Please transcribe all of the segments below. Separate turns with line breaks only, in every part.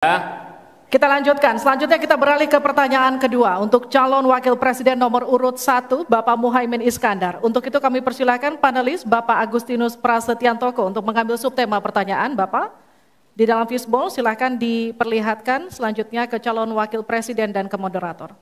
Kita lanjutkan. Selanjutnya kita beralih ke pertanyaan kedua untuk calon wakil presiden nomor urut 1, Bapak Muhaimin Iskandar. Untuk itu kami persilakan panelis Bapak Agustinus Prasetyantoko untuk mengambil subtema pertanyaan. Bapak, di dalam fishbowl silakan diperlihatkan selanjutnya ke calon wakil presiden dan ke moderator.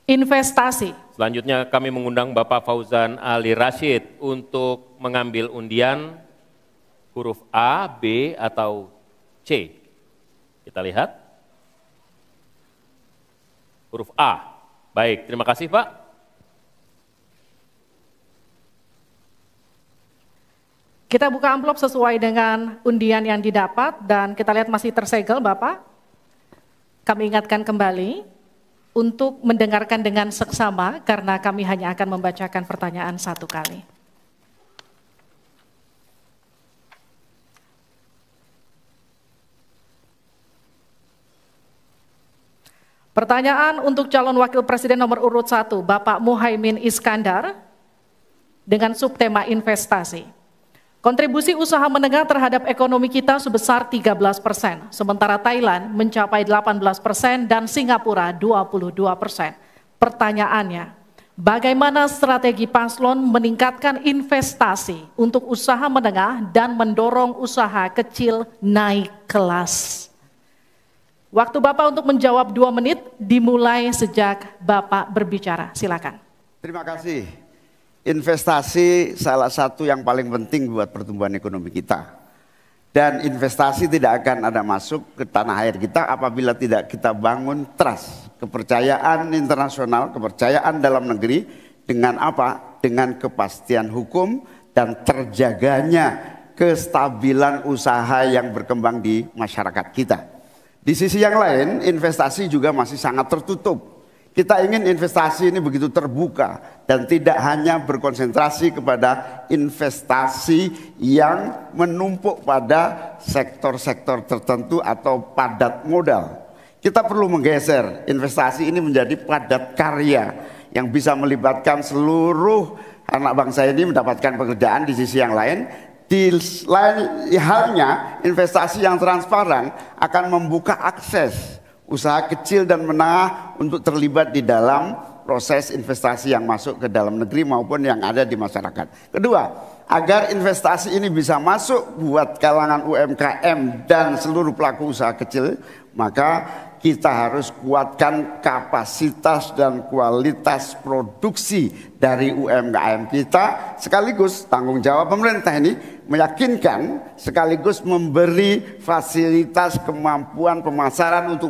Investasi.
Selanjutnya kami mengundang Bapak Fauzan Ali Rashid untuk mengambil undian huruf A, B, atau C. Kita lihat. Huruf A. Baik, terima kasih Pak.
Kita buka amplop sesuai dengan undian yang didapat dan kita lihat masih tersegel Bapak. Kami ingatkan kembali untuk mendengarkan dengan seksama karena kami hanya akan membacakan pertanyaan satu kali. Pertanyaan untuk calon wakil presiden nomor urut 1, Bapak Muhaimin Iskandar dengan subtema investasi. Kontribusi usaha menengah terhadap ekonomi kita sebesar 13%, sementara Thailand mencapai 18% dan Singapura 22%. Pertanyaannya, bagaimana strategi paslon meningkatkan investasi untuk usaha menengah dan mendorong usaha kecil naik kelas? Waktu Bapak untuk menjawab 2 menit dimulai sejak Bapak berbicara. Silakan.
Terima kasih. Investasi salah satu yang paling penting buat pertumbuhan ekonomi kita. Dan investasi tidak akan ada masuk ke tanah air kita apabila tidak kita bangun trust, kepercayaan internasional, kepercayaan dalam negeri dengan apa? Dengan kepastian hukum dan terjaganya kestabilan usaha yang berkembang di masyarakat kita. Di sisi yang lain, investasi juga masih sangat tertutup. Kita ingin investasi ini begitu terbuka dan tidak hanya berkonsentrasi kepada investasi yang menumpuk pada sektor-sektor tertentu atau padat modal. Kita perlu menggeser investasi ini menjadi padat karya yang bisa melibatkan seluruh anak bangsa ini mendapatkan pekerjaan. Di sisi yang lain, di lain halnya investasi yang transparan akan membuka akses usaha kecil dan menengah untuk terlibat di dalam proses investasi yang masuk ke dalam negeri maupun yang ada di masyarakat. Kedua, agar investasi ini bisa masuk buat kalangan UMKM dan seluruh pelaku usaha kecil, maka kita harus kuatkan kapasitas dan kualitas produksi dari UMKM kita, sekaligus tanggung jawab pemerintah ini meyakinkan sekaligus memberi fasilitas kemampuan pemasaran untuk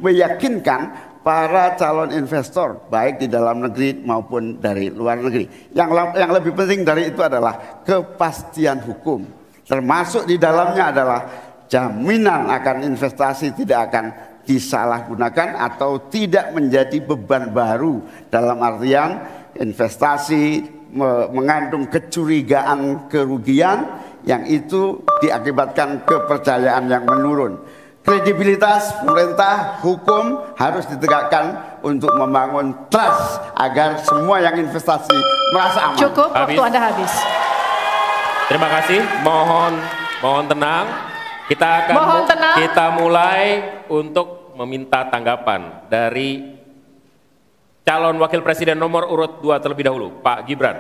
meyakinkan para calon investor baik di dalam negeri maupun dari luar negeri. Yang lebih penting dari itu adalah kepastian hukum, termasuk di dalamnya adalah jaminan akan investasi tidak akan disalahgunakan atau tidak menjadi beban baru, dalam artian investasi mengandung kecurigaan kerugian yang itu diakibatkan kepercayaan yang menurun. Kredibilitas pemerintah hukum harus ditegakkan untuk membangun trust agar semua yang investasi merasa aman.
Cukup, waktu Anda habis.
Terima kasih, mohon tenang. Kita mulai untuk meminta tanggapan dari calon wakil presiden nomor urut 2 terlebih dahulu, Pak Gibran.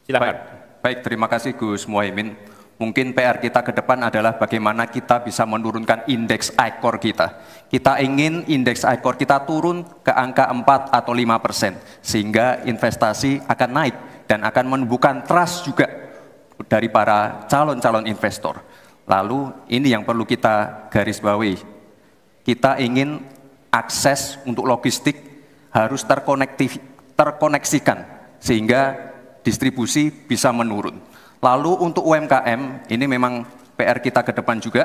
Silakan.
Baik, terima kasih Gus Muhaimin. Mungkin PR kita ke depan adalah bagaimana kita bisa menurunkan indeks ICOR kita. Kita ingin indeks ICOR kita turun ke angka 4 atau 5%, sehingga investasi akan naik dan akan menumbuhkan trust juga dari para calon-calon investor. Lalu ini yang perlu kita garis bawahi. Kita ingin akses untuk logistik harus terkoneksikan sehingga distribusi bisa menurun. Lalu untuk UMKM ini memang PR kita ke depan juga.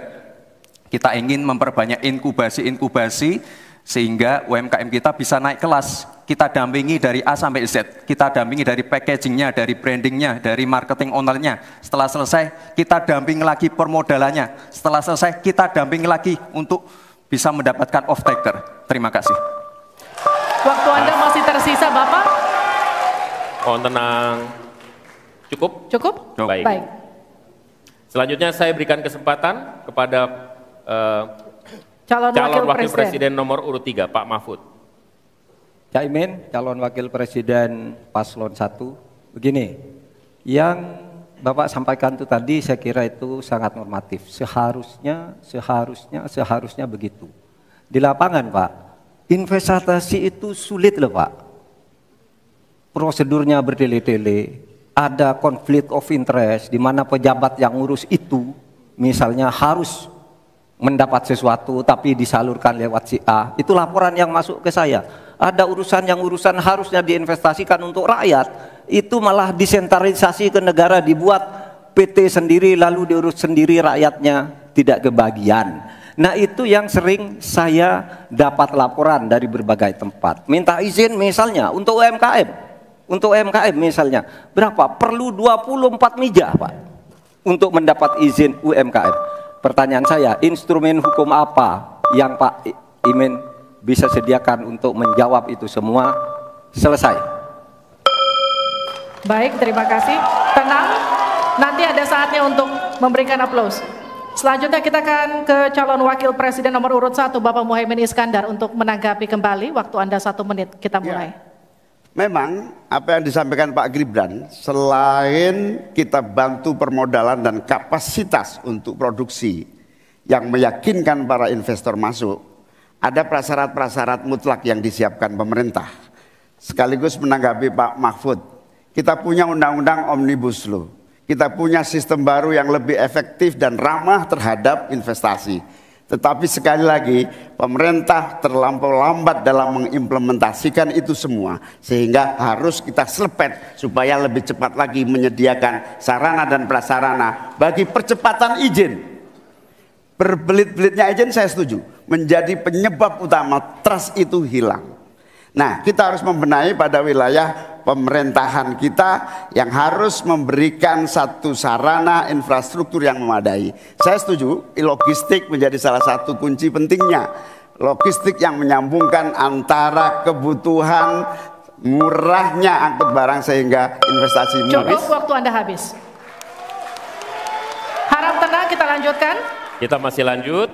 Kita ingin memperbanyak inkubasi sehingga UMKM kita bisa naik kelas. Kita dampingi dari A sampai Z, kita dampingi dari packagingnya, dari brandingnya, dari marketing ownernya. Setelah selesai, kita dampingi lagi permodalannya. Setelah selesai, kita dampingi lagi untuk bisa mendapatkan off-taker. Terima kasih.
Waktu Anda masih tersisa, Bapak.
Mohon tenang. Cukup?
Cukup?
Baik.
Baik.
Selanjutnya saya berikan kesempatan kepada
Calon
Wakil Presiden nomor urut 3, Pak Mahfud.
Caimin, calon Wakil Presiden Paslon 1. Begini, yang Bapak sampaikan itu tadi saya kira itu sangat normatif. Seharusnya begitu. Di lapangan, Pak, investasi itu sulit loh, Pak. Prosedurnya bertele-tele, ada konflik of interest di mana pejabat yang ngurus itu misalnya harus mendapat sesuatu tapi disalurkan lewat si A. Itu laporan yang masuk ke saya. Ada urusan harusnya diinvestasikan untuk rakyat, itu malah disentralisasi ke negara, dibuat PT sendiri lalu diurus sendiri, rakyatnya tidak kebagian. Nah, itu yang sering saya dapat laporan dari berbagai tempat. Minta izin misalnya untuk UMKM. Untuk UMKM misalnya, berapa? Perlu 24 meja, Pak, untuk mendapat izin UMKM. Pertanyaan saya, instrumen hukum apa yang Pak Imin bisa sediakan untuk menjawab itu semua? Selesai.
Baik, terima kasih. Tenang, nanti ada saatnya untuk memberikan aplaus. Selanjutnya kita akan ke calon Wakil Presiden nomor urut 1, Bapak Muhaimin Iskandar, untuk menanggapi kembali. Waktu Anda 1 menit, kita mulai.
Ya. Memang apa yang disampaikan Pak Gibran, selain kita bantu permodalan dan kapasitas untuk produksi yang meyakinkan para investor masuk, ada prasyarat-prasyarat mutlak yang disiapkan pemerintah. Sekaligus menanggapi Pak Mahfud, kita punya undang-undang Omnibus Law, kita punya sistem baru yang lebih efektif dan ramah terhadap investasi. Tetapi sekali lagi, pemerintah terlampau lambat dalam mengimplementasikan itu semua, sehingga harus kita selepet supaya lebih cepat lagi menyediakan sarana dan prasarana bagi percepatan izin. Berbelit-belitnya izin saya setuju, menjadi penyebab utama trust itu hilang. Nah, kita harus membenahi pada wilayah pemerintahan kita yang harus memberikan satu sarana infrastruktur yang memadai. Saya setuju, logistik menjadi salah satu kunci pentingnya. Logistik yang menyambungkan antara kebutuhan murahnya angkut barang sehingga investasi
Cukup, waktu Anda habis. Harap tenang, kita lanjutkan.
Kita masih lanjut.